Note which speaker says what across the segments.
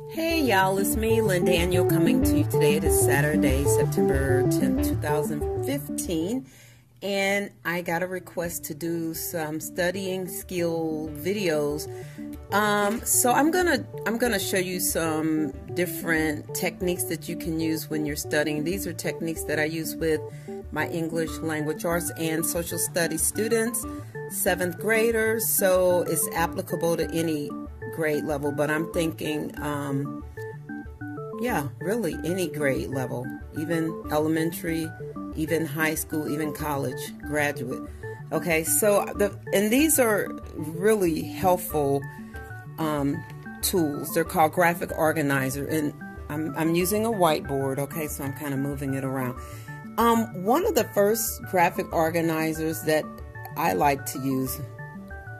Speaker 1: Hey y'all, it's me, Lynn Daniel, coming to you today. It is Saturday, September 10th, 2015, and I got a request to do some studying skill videos. So I'm gonna show you some different techniques that you can use when you're studying. These are techniques that I use with my English language arts and social studies students, 7th graders, so it's applicable to any grade level, but I'm thinking, really any grade level, even elementary, even high school, even college, graduate. Okay, so and these are really helpful tools. They're called graphic organizer, and I'm using a whiteboard. Okay, so I'm kind of moving it around. One of the first graphic organizers that I like to use,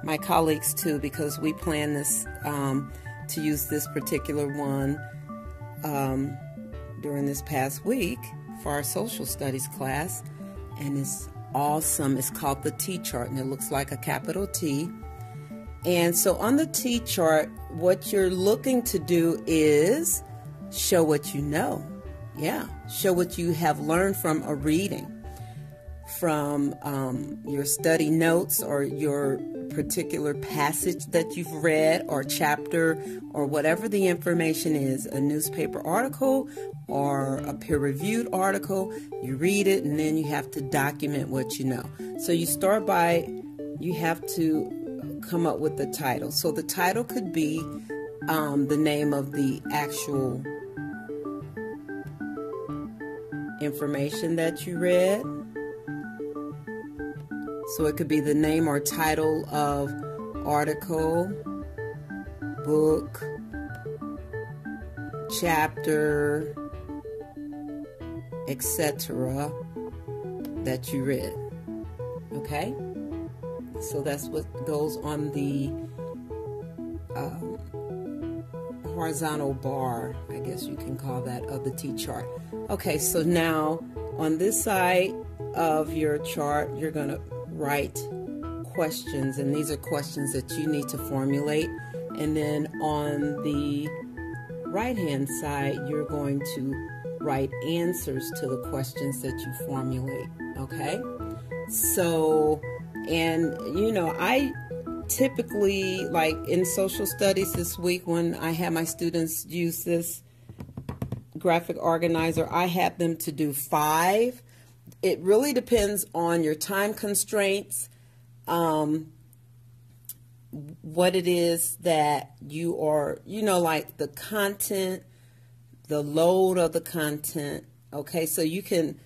Speaker 1: my colleagues too, because we plan this to use this particular one during this past week for our social studies class, and it's awesome. It's called the T chart, and it looks like a capital T. And so on the T chart, what you're looking to do is show what you know. Show what you have learned from a reading, from your study notes or your particular passage that you've read or chapter or whatever the information is, a newspaper article or a peer-reviewed article. You read it and then you have to document what you know. So you start by, you have to come up with the title. So the title could be the name of the actual information that you read. So it could be the name or title of article, book, chapter, etc. that you read. Okay? So that's what goes on the horizontal bar, I guess you can call that, of the T chart. Okay, so now on this side of your chart, you're going to write questions, and these are questions that you need to formulate. And then on the right hand side, you're going to write answers to the questions that you formulate. Okay, so, and I typically, like in social studies this week, when I had my students use this graphic organizer, I had them to do 5. It really depends on your time constraints, what it is that you are, like the content, the load of the content. Okay, so you can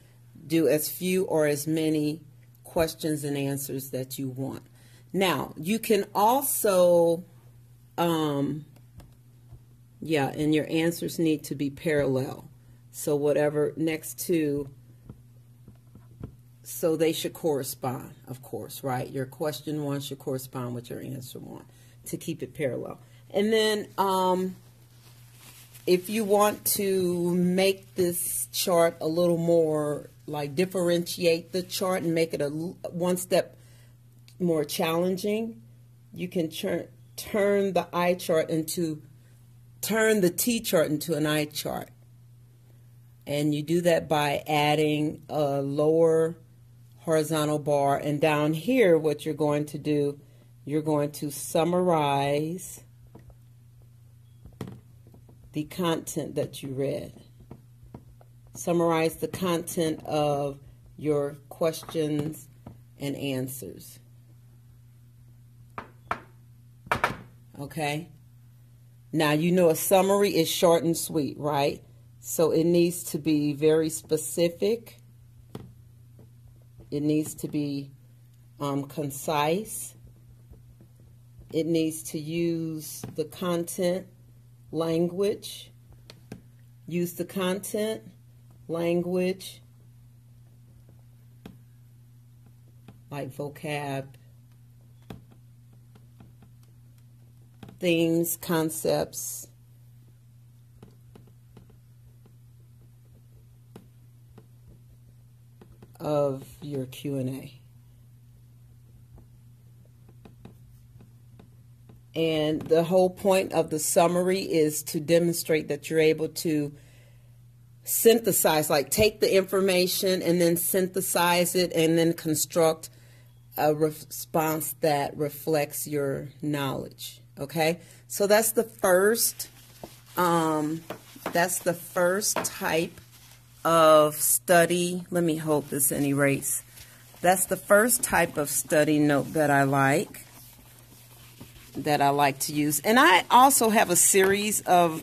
Speaker 1: do as few or as many questions and answers that you want. Now, you can also, and your answers need to be parallel. So whatever next to, so they should correspond, of course, right? Your question 1 should correspond with your answer 1 to keep it parallel. And then if you want to make this chart a little more, like differentiate the chart and make it a one step more challenging, you can turn the T chart into an eye chart. And you do that by adding a lower horizontal bar, and down here what you're going to do, you're going to summarize the content that you read. Summarize the content of your questions and answers. Okay? Now, a summary is short and sweet, right? So it needs to be very specific. It needs to be concise. It needs to use the content language. Use the content language like vocab, themes, concepts, of your Q&A. And the whole point of the summary is to demonstrate that you're able to synthesize, like take the information and then synthesize it and then construct a response that reflects your knowledge. Okay, so that's the first type of study. Let me hold this and erase. That's the first type of study note that I like to use. And I also have a series of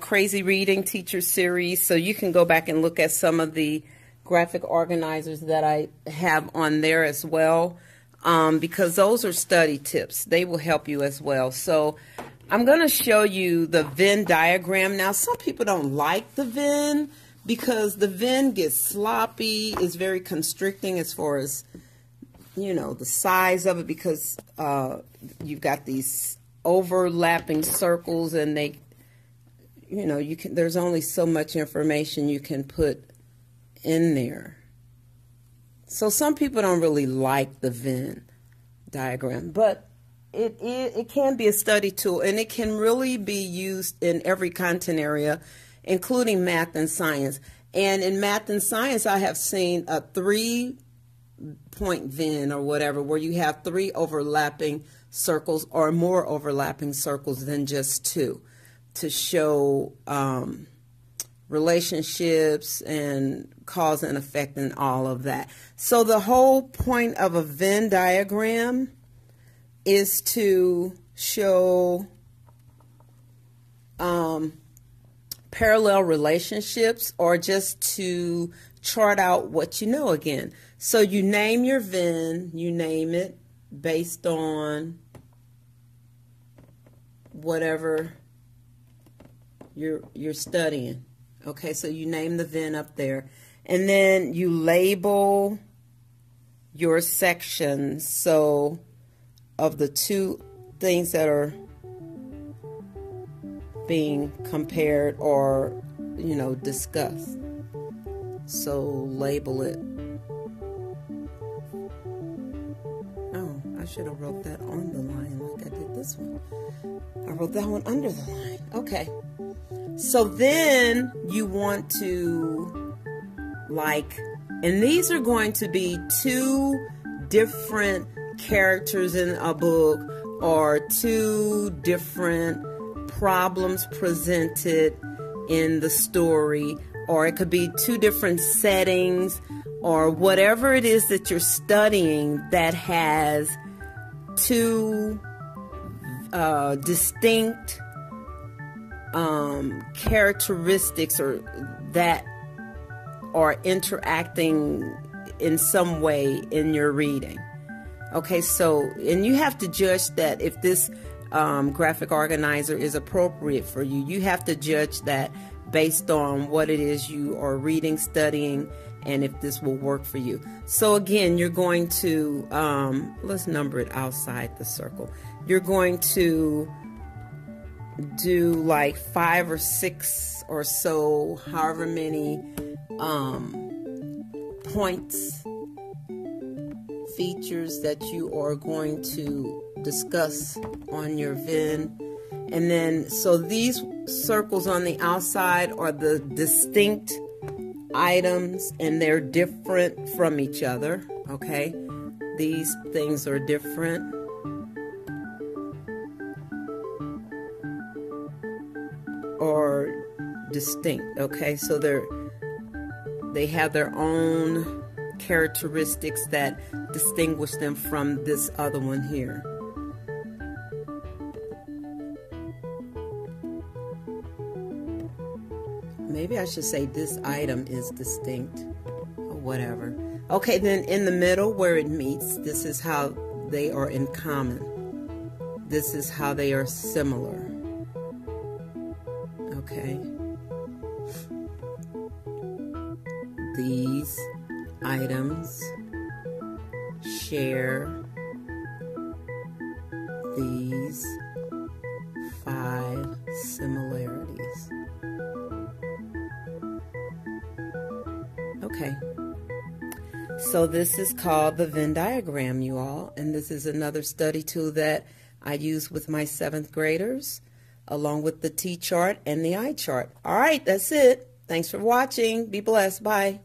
Speaker 1: Crazy Reading Teacher series, so you can go back and look at some of the graphic organizers that I have on there as well, because those are study tips. They will help you as well. So I'm going to show you the Venn diagram. Now, some people don't like the Venn because the Venn gets sloppy, is very constricting as far as, you know, the size of it, because you've got these overlapping circles and they, you know, there's only so much information you can put in there. So some people don't really like the Venn diagram, but it can be a study tool, and it can really be used in every content area, including math and science. And in math and science, I have seen a 3-point Venn or whatever, where you have 3 overlapping circles or more overlapping circles than just 2, to show relationships and cause and effect and all of that. So the whole point of a Venn diagram is to show parallel relationships, or just to chart out what you know again. So you name your Venn, you name it based on whatever you're studying. Okay, so you name the Venn up there, and then you label your sections. So of the 2 things that are being compared or, you know, discussed. So label it. Oh, I should have wrote that on the line like I did this one. I wrote that one under the line. Okay. So then you want to, like, and these are going to be 2 different characters in a book, or 2 different problems presented in the story, or it could be 2 different settings, or whatever it is that you're studying that has 2 distinct characteristics, or that are interacting in some way in your reading. Okay, so, and you have to judge that if this graphic organizer is appropriate for you. You have to judge that based on what it is you are reading, studying, and if this will work for you. So again, you're going to, let's number it outside the circle. You're going to do like 5 or 6 or so, however many points, features that you are going to discuss on your Venn. And then, so these circles on the outside are the distinct items, and they're different from each other. Okay, these things are different. Or distinct. Okay, so they have their own characteristics that distinguish them from this other one here. Maybe I should say this item is distinct, or whatever. Okay, then in the middle where it meets, this is how they are in common. This is how they are similar. Okay. These items share these 5 similarities. Okay. So this is called the Venn diagram, you all, and this is another study tool that I use with my 7th graders, along with the T chart and the I chart. All right, that's it. Thanks for watching. Be blessed. Bye.